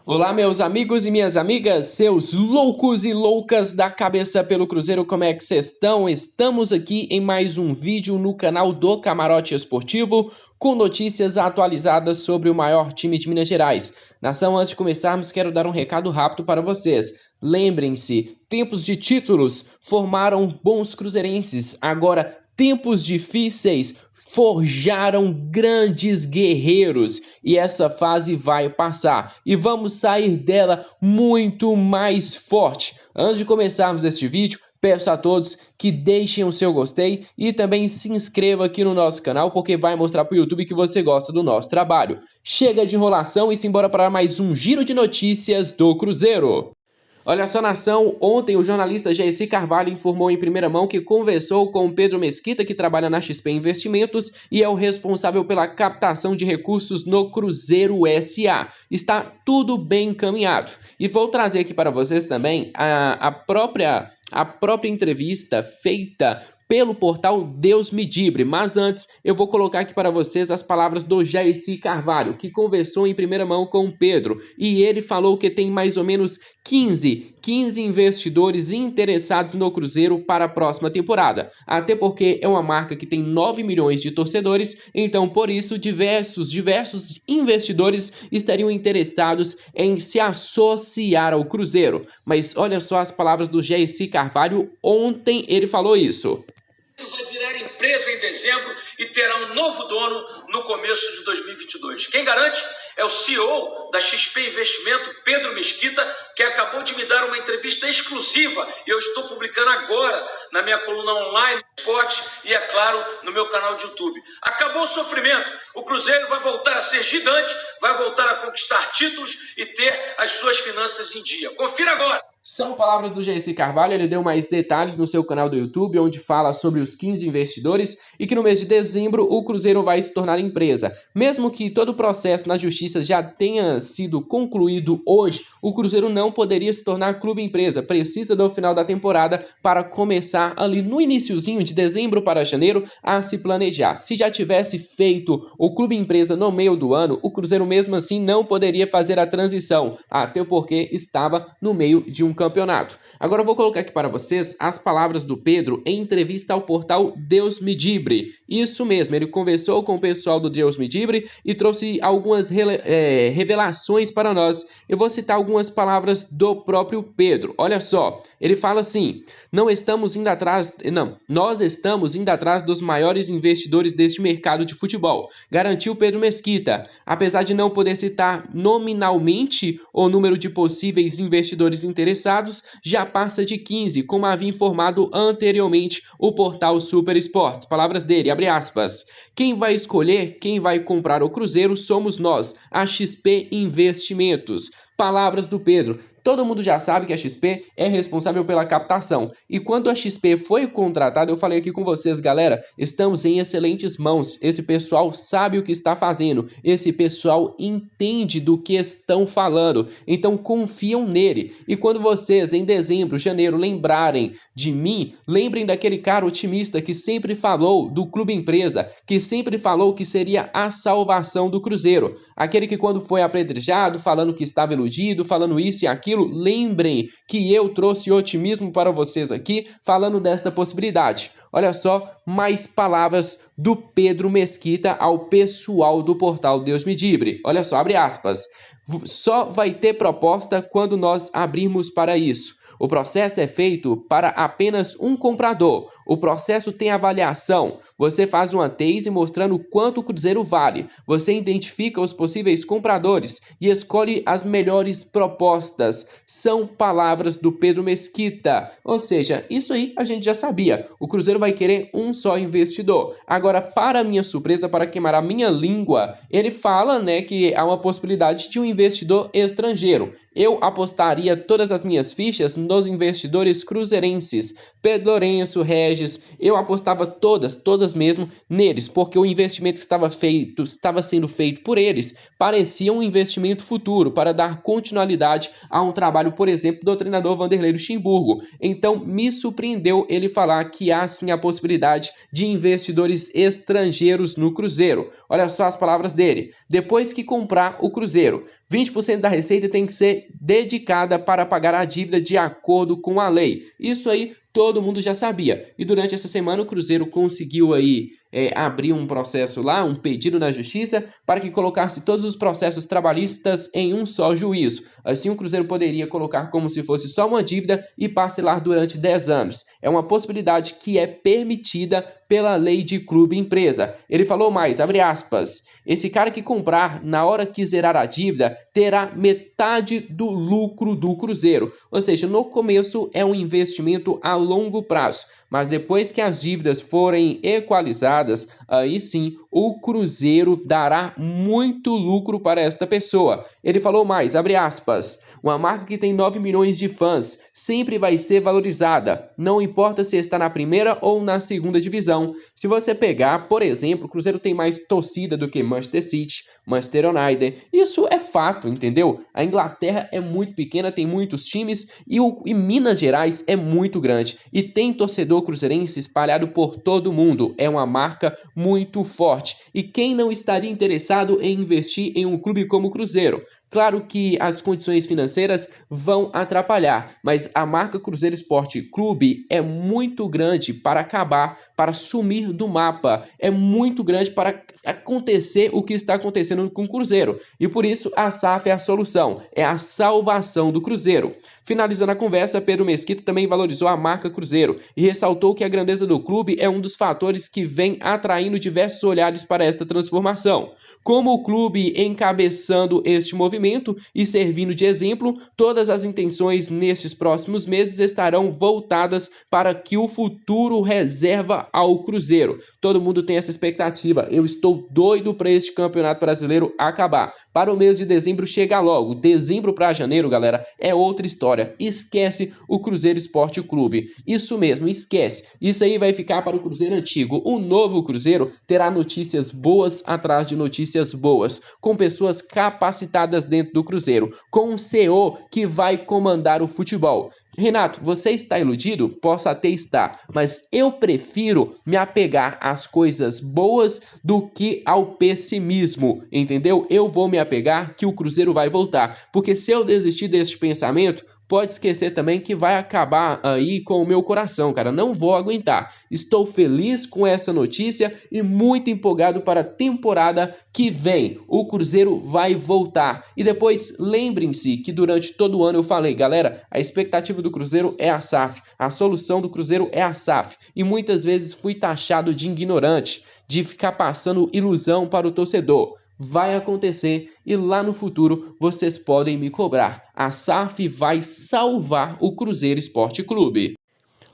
Olá, meus amigos e minhas amigas, seus loucos e loucas da cabeça pelo Cruzeiro, como é que vocês estão? Estamos aqui em mais um vídeo no canal do Camarote Esportivo, com notícias atualizadas sobre o maior time de Minas Gerais. Nação, antes de começarmos, quero dar um recado rápido para vocês. Lembrem-se, tempos de títulos formaram bons cruzeirenses, agora tempos difíceis forjaram grandes guerreiros e essa fase vai passar e vamos sair dela muito mais forte. Antes de começarmos este vídeo, peço a todos que deixem o seu gostei e também se inscreva aqui no nosso canal, porque vai mostrar para o YouTube que você gosta do nosso trabalho. Chega de enrolação e simbora para mais um giro de notícias do Cruzeiro. Olha só, nação, ontem o jornalista Jaeci Carvalho informou em primeira mão que conversou com o Pedro Mesquita, que trabalha na XP Investimentos e é o responsável pela captação de recursos no Cruzeiro SA. Está tudo bem encaminhado. E vou trazer aqui para vocês também a própria entrevista feita pelo portal Deus Me Dibre, mas antes eu vou colocar aqui para vocês as palavras do Jaeci Carvalho, que conversou em primeira mão com o Pedro, e ele falou que tem mais ou menos 15 investidores interessados no Cruzeiro para a próxima temporada, até porque é uma marca que tem 9 milhões de torcedores, então por isso diversos investidores estariam interessados em se associar ao Cruzeiro. Mas olha só as palavras do Jaeci Carvalho, ontem ele falou isso. Vai virar empresa em dezembro e terá um novo dono no começo de 2022. Quem garante é o CEO da XP Investimento, Pedro Mesquita, que acabou de me dar uma entrevista exclusiva e eu estou publicando agora na minha coluna online, Esporte e, é claro, no meu canal de YouTube. Acabou o sofrimento. O Cruzeiro vai voltar a ser gigante, vai voltar a conquistar títulos e ter as suas finanças em dia. Confira agora. São palavras do Jaeci Carvalho, ele deu mais detalhes no seu canal do YouTube, onde fala sobre os 15 investidores e que no mês de dezembro o Cruzeiro vai se tornar empresa. Mesmo que todo o processo na justiça já tenha sido concluído hoje, o Cruzeiro não poderia se tornar clube empresa, precisa do final da temporada para começar ali no iniciozinho de dezembro para janeiro a se planejar. Se já tivesse feito o clube empresa no meio do ano, o Cruzeiro mesmo assim não poderia fazer a transição, até porque estava no meio de um campeonato. Agora eu vou colocar aqui para vocês as palavras do Pedro em entrevista ao portal Deus Me Dibre. Isso mesmo, ele conversou com o pessoal do Deus Me Dibre e trouxe algumas revelações para nós. Eu vou citar algumas palavras do próprio Pedro. Olha só, ele fala assim: nós estamos indo atrás dos maiores investidores deste mercado de futebol, garantiu Pedro Mesquita. Apesar de não poder citar nominalmente o número de possíveis investidores interessados, já passa de 15, como havia informado anteriormente o portal Super Esportes. Palavras dele, abre aspas. Quem vai escolher quem vai comprar o Cruzeiro somos nós, a XP Investimentos. Palavras do Pedro. Todo mundo já sabe que a XP é responsável pela captação. E quando a XP foi contratada, eu falei aqui com vocês, galera, estamos em excelentes mãos. Esse pessoal sabe o que está fazendo. Esse pessoal entende do que estão falando. Então confiam nele. E quando vocês, em dezembro, janeiro, lembrarem de mim, lembrem daquele cara otimista que sempre falou do clube empresa, que sempre falou que seria a salvação do Cruzeiro. Aquele que quando foi apedrejado, falando que estava iludido, falando isso e aquilo, lembrem que eu trouxe otimismo para vocês aqui, falando desta possibilidade. Olha só, mais palavras do Pedro Mesquita ao pessoal do portal Deus Me Dibre. Olha só, abre aspas. Só vai ter proposta quando nós abrirmos para isso. O processo é feito para apenas um comprador. O processo tem avaliação. Você faz uma tese mostrando quanto o Cruzeiro vale. Você identifica os possíveis compradores e escolhe as melhores propostas. São palavras do Pedro Mesquita. Ou seja, isso aí a gente já sabia. O Cruzeiro vai querer um só investidor. Agora, para minha surpresa, para queimar a minha língua, ele fala, né, que há uma possibilidade de um investidor estrangeiro. Eu apostaria todas as minhas fichas nos investidores cruzeirenses. Pedro Lourenço, Regis, eu apostava todas mesmo neles, porque o investimento que estava sendo feito por eles parecia um investimento futuro para dar continuidade a um trabalho, por exemplo, do treinador Vanderlei Luxemburgo. Então me surpreendeu ele falar que há sim a possibilidade de investidores estrangeiros no Cruzeiro. Olha só as palavras dele: depois que comprar o Cruzeiro, 20% da receita tem que ser dedicada para pagar a dívida de acordo com a lei. Isso aí todo mundo já sabia. E durante essa semana o Cruzeiro conseguiu aí abrir um processo lá, um pedido na justiça, para que colocasse todos os processos trabalhistas em um só juízo. Assim o Cruzeiro poderia colocar como se fosse só uma dívida e parcelar durante 10 anos. É uma possibilidade que é permitida pela lei de clube e empresa. Ele falou mais, abre aspas, esse cara que comprar na hora que zerar a dívida terá metade do lucro do Cruzeiro. Ou seja, no começo é um investimento a longo prazo, mas depois que as dívidas forem equalizadas, aí sim o Cruzeiro dará muito lucro para esta pessoa. Ele falou mais, abre aspas, uma marca que tem 9 milhões de fãs sempre vai ser valorizada, não importa se está na primeira ou na segunda divisão. Se você pegar, por exemplo, o Cruzeiro tem mais torcida do que Manchester City, Manchester United, isso é fato, entendeu? A Inglaterra é muito pequena, tem muitos times e Minas Gerais é muito grande e tem torcedor cruzeirense espalhado por todo o mundo. É uma marca muito forte. E quem não estaria interessado em investir em um clube como o Cruzeiro? Claro que as condições financeiras vão atrapalhar, mas a marca Cruzeiro Esporte Clube é muito grande para acabar, para sumir do mapa. É muito grande para acontecer o que está acontecendo com o Cruzeiro. E por isso a SAF é a solução, é a salvação do Cruzeiro. Finalizando a conversa, Pedro Mesquita também valorizou a marca Cruzeiro e ressaltou que a grandeza do clube é um dos fatores que vem atraindo diversos olhares para esta transformação. Como o clube encabeçando este movimento e servindo de exemplo, todas as intenções nestes próximos meses estarão voltadas para que o futuro reserva ao Cruzeiro. Todo mundo tem essa expectativa. Eu estou doido para este Campeonato Brasileiro acabar. Para o mês de dezembro chegar logo. Dezembro para janeiro, galera, é outra história. Esquece o Cruzeiro Esporte Clube. Isso mesmo, esquece. Isso aí vai ficar para o Cruzeiro antigo. O novo Cruzeiro terá notícias boas atrás de notícias boas, com pessoas capacitadas dentro do Cruzeiro, com um CEO que vai comandar o futebol. Renato, você está iludido? Posso até estar, mas eu prefiro me apegar às coisas boas do que ao pessimismo, entendeu? Eu vou me apegar que o Cruzeiro vai voltar, porque se eu desistir deste pensamento, pode esquecer também que vai acabar aí com o meu coração, cara. Não vou aguentar. Estou feliz com essa notícia e muito empolgado para a temporada que vem. O Cruzeiro vai voltar. E depois, lembrem-se que durante todo o ano eu falei, galera, a expectativa do Cruzeiro é a SAF. A solução do Cruzeiro é a SAF. E muitas vezes fui taxado de ignorante, de ficar passando ilusão para o torcedor. Vai acontecer e lá no futuro vocês podem me cobrar. A SAF vai salvar o Cruzeiro Esporte Clube.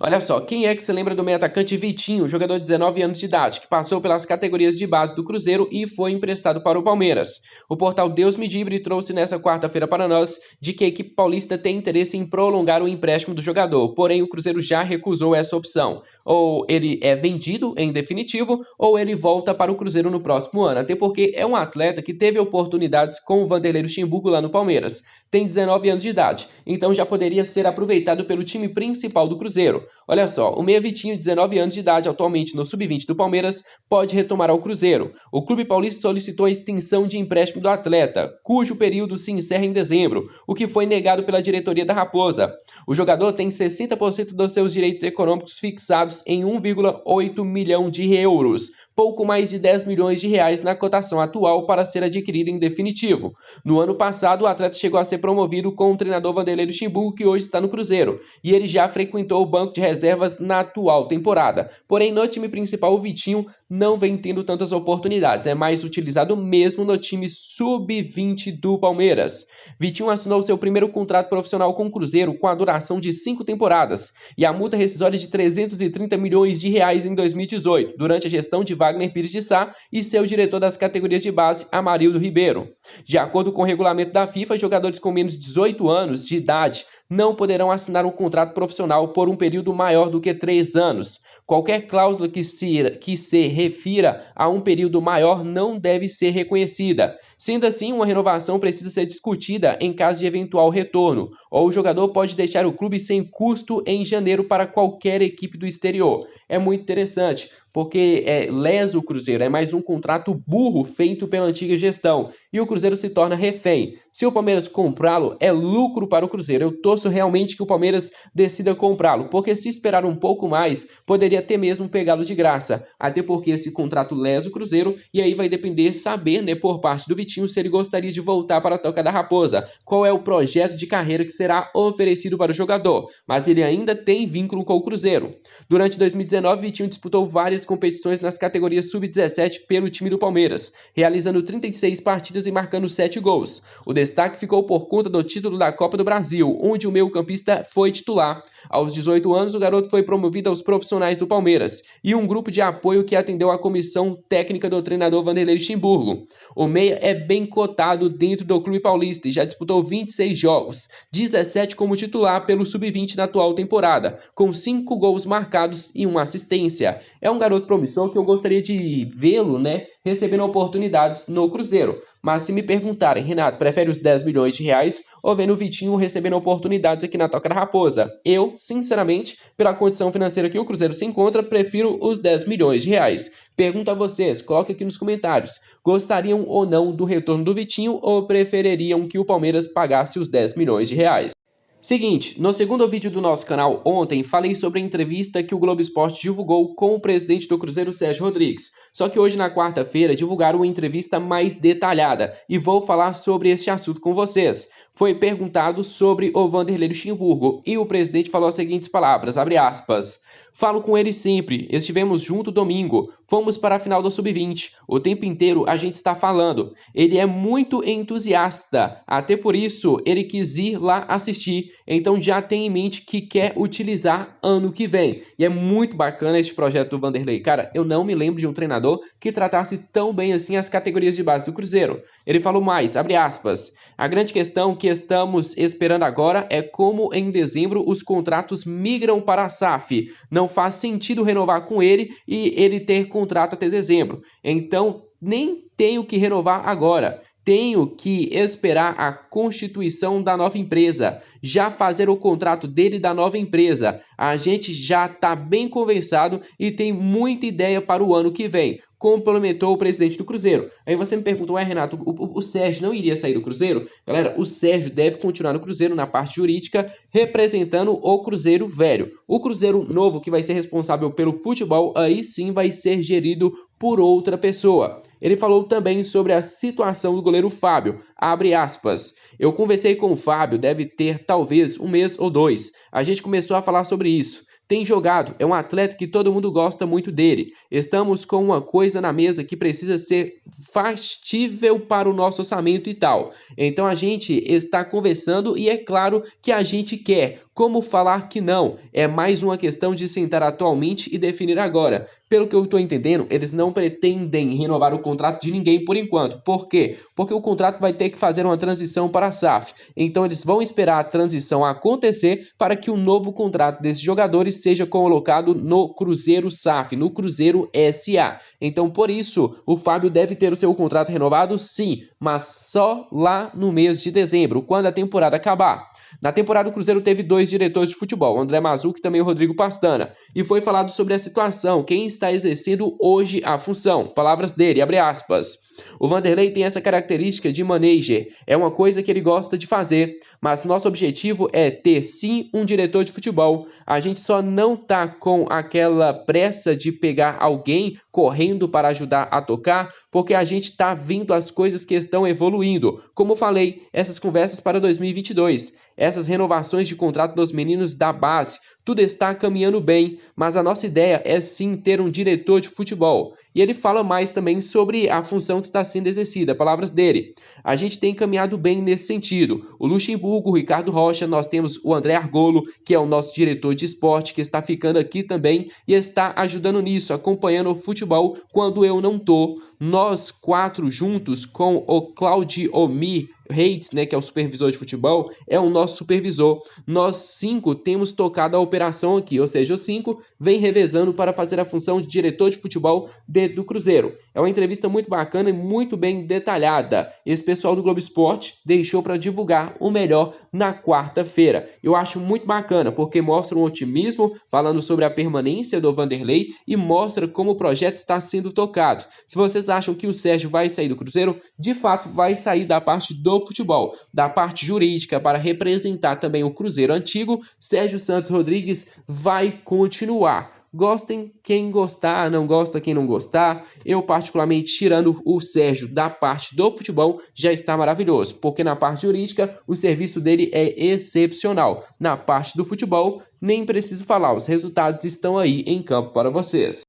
Olha só, quem é que se lembra do meio atacante Vitinho, jogador de 19 anos de idade, que passou pelas categorias de base do Cruzeiro e foi emprestado para o Palmeiras? O portal Deus Me Livre trouxe nessa quarta-feira para nós de que a equipe paulista tem interesse em prolongar o empréstimo do jogador, porém o Cruzeiro já recusou essa opção. Ou ele é vendido em definitivo, ou ele volta para o Cruzeiro no próximo ano, até porque é um atleta que teve oportunidades com o Vanderlei Luxemburgo lá no Palmeiras. Tem 19 anos de idade, então já poderia ser aproveitado pelo time principal do Cruzeiro. Olha só, o meia Vitinho, 19 anos de idade, atualmente no Sub-20 do Palmeiras, pode retomar ao Cruzeiro. O clube paulista solicitou a extensão de empréstimo do atleta, cujo período se encerra em dezembro, o que foi negado pela diretoria da Raposa. O jogador tem 60% dos seus direitos econômicos fixados em 1,8 milhão de euros, pouco mais de 10 milhões de reais na cotação atual para ser adquirido em definitivo. No ano passado, o atleta chegou a ser promovido com o treinador Vanderlei Luxemburgo, que hoje está no Cruzeiro, e ele já frequentou o banco de reservas na atual temporada. Porém, no time principal, o Vitinho não vem tendo tantas oportunidades, é mais utilizado mesmo no time sub-20 do Palmeiras. Vitinho assinou seu primeiro contrato profissional com o Cruzeiro com a duração de 5 temporadas e a multa rescisória de 330 milhões de reais em 2018, durante a gestão de Wagner Pires de Sá e seu diretor das categorias de base, Amarildo Ribeiro. De acordo com o regulamento da FIFA, jogadores com menos de 18 anos de idade não poderão assinar um contrato profissional por um período maior do que 3 anos. Qualquer cláusula que se refira a um período maior não deve ser reconhecida. Sendo assim, uma renovação precisa ser discutida em caso de eventual retorno, ou o jogador pode deixar o clube sem custo em janeiro para qualquer equipe do exterior. É muito interessante, porque lesa o Cruzeiro, é mais um contrato burro feito pela antiga gestão, e o Cruzeiro se torna refém. Se o Palmeiras comprá-lo, é lucro para o Cruzeiro. Eu torço realmente que o Palmeiras decida comprá-lo, porque se esperar um pouco mais, poderia até mesmo pegá-lo de graça, até porque esse contrato lesa o Cruzeiro, e aí vai depender saber, por parte do Vitinho, se ele gostaria de voltar para a Toca da Raposa, qual é o projeto de carreira que será oferecido para o jogador, mas ele ainda tem vínculo com o Cruzeiro. Durante 2019, Vitinho disputou várias competições nas categorias sub-17 pelo time do Palmeiras, realizando 36 partidas e marcando 7 gols. O destaque ficou por conta do título da Copa do Brasil, onde o meio-campista foi titular. Aos 18 anos, o garoto foi promovido aos profissionais do Palmeiras e um grupo de apoio que atendeu à comissão técnica do treinador Vanderlei Luxemburgo. O meia é bem cotado dentro do clube paulista e já disputou 26 jogos, 17 como titular pelo sub-20 na atual temporada, com 5 gols marcados e 1 assistência. É um garoto promissor que eu gostaria de vê-lo, recebendo oportunidades no Cruzeiro. Mas se me perguntarem, Renato, prefere os 10 milhões de reais ou vendo o Vitinho recebendo oportunidades aqui na Toca da Raposa? Eu, sinceramente, pela condição financeira que o Cruzeiro se encontra, prefiro os 10 milhões de reais. Pergunto a vocês, coloque aqui nos comentários. Gostariam ou não do retorno do Vitinho ou prefeririam que o Palmeiras pagasse os 10 milhões de reais? Seguinte, no segundo vídeo do nosso canal ontem, falei sobre a entrevista que o Globo Esporte divulgou com o presidente do Cruzeiro, Sérgio Rodrigues. Só que hoje, na quarta-feira, divulgaram uma entrevista mais detalhada e vou falar sobre este assunto com vocês. Foi perguntado sobre o Vanderlei Luxemburgo e o presidente falou as seguintes palavras, abre aspas: "Falo com ele sempre, estivemos junto domingo, fomos para a final do Sub-20, o tempo inteiro a gente está falando. Ele é muito entusiasta, até por isso ele quis ir lá assistir, então já tem em mente que quer utilizar ano que vem." E é muito bacana este projeto do Vanderlei. Cara, eu não me lembro de um treinador que tratasse tão bem assim as categorias de base do Cruzeiro. Ele falou mais, abre aspas: "A grande questão que estamos esperando agora é como em dezembro os contratos migram para a SAF. Não faz sentido renovar com ele e ele ter contrato até dezembro. Então, nem tenho que renovar agora. Tenho que esperar a constituição da nova empresa, já fazer o contrato dele da nova empresa. A gente já está bem conversado e tem muita ideia para o ano que vem", complementou o presidente do Cruzeiro. Aí você me pergunta, Renato, o Sérgio não iria sair do Cruzeiro? Galera, o Sérgio deve continuar no Cruzeiro na parte jurídica, representando o Cruzeiro velho. O Cruzeiro novo, que vai ser responsável pelo futebol, aí sim vai ser gerido por outra pessoa. Ele falou também sobre a situação do goleiro Fábio, abre aspas: "Eu conversei com o Fábio, deve ter talvez 1 mês ou 2. A gente começou a falar sobre isso. Tem jogado, é um atleta que todo mundo gosta muito dele. Estamos com uma coisa na mesa que precisa ser factível para o nosso orçamento e tal. Então a gente está conversando e é claro que a gente quer. Como falar que não? É mais uma questão de sentar atualmente e definir agora." Pelo que eu estou entendendo, eles não pretendem renovar o contrato de ninguém por enquanto. Por quê? Porque o contrato vai ter que fazer uma transição para a SAF. Então eles vão esperar a transição acontecer para que o novo contrato desses jogadores seja colocado no Cruzeiro SAF, no Cruzeiro SA. Então por isso o Fábio deve ter o seu contrato renovado, sim, mas só lá no mês de dezembro, quando a temporada acabar. Na temporada, o Cruzeiro teve 2 diretores de futebol, o André Mazuco e também o Rodrigo Pastana, e foi falado sobre a situação, quem está exercendo hoje a função. Palavras dele, abre aspas: "O Vanderlei tem essa característica de manager, é uma coisa que ele gosta de fazer, mas nosso objetivo é ter sim um diretor de futebol. A gente só não tá com aquela pressa de pegar alguém correndo para ajudar a tocar, porque a gente tá vendo as coisas que estão evoluindo. Como falei, essas conversas para 2022. essas renovações de contrato dos meninos da base, tudo está caminhando bem, mas a nossa ideia é sim ter um diretor de futebol. E ele fala mais também sobre a função que está sendo exercida, palavras dele. A gente tem caminhado bem nesse sentido. O Luxemburgo, o Ricardo Rocha, nós temos o André Argolo, que é o nosso diretor de esporte, que está ficando aqui também e está ajudando nisso, acompanhando o futebol quando eu não tô. Nós 4 juntos com o Claudiomir Reis, né, que é o supervisor de futebol, é o nosso supervisor. Nós 5 temos tocado a operação aqui, ou seja, os 5 vem revezando para fazer a função de diretor de futebol dentro do Cruzeiro. É uma entrevista muito bacana e muito bem detalhada. Esse pessoal do Globo Esporte deixou para divulgar o melhor na quarta-feira. Eu acho muito bacana, porque mostra um otimismo, falando sobre a permanência do Vanderlei e mostra como o projeto está sendo tocado. Se vocês acham que o Sérgio vai sair do Cruzeiro, de fato vai sair da parte do futebol, da parte jurídica para representar também o Cruzeiro antigo. Sérgio Santos Rodrigues vai continuar. Gostem quem gostar, não gosta quem não gostar. Eu particularmente, tirando o Sérgio da parte do futebol, já está maravilhoso, porque na parte jurídica o serviço dele é excepcional. Na parte do futebol, nem preciso falar, os resultados estão aí em campo para vocês.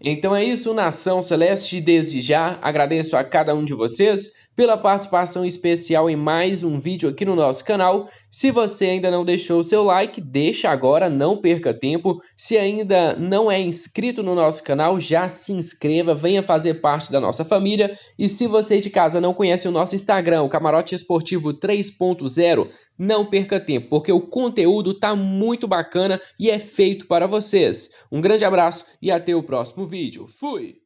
Então é isso, Nação Celeste. Desde já agradeço a cada um de vocês pela participação especial em mais um vídeo aqui no nosso canal. Se você ainda não deixou o seu like, deixa agora, não perca tempo. Se ainda não é inscrito no nosso canal, já se inscreva, venha fazer parte da nossa família. E se você de casa não conhece o nosso Instagram, o Camarote Esportivo 3.0, não perca tempo, porque o conteúdo tá muito bacana e é feito para vocês. Um grande abraço e até o próximo vídeo. Fui!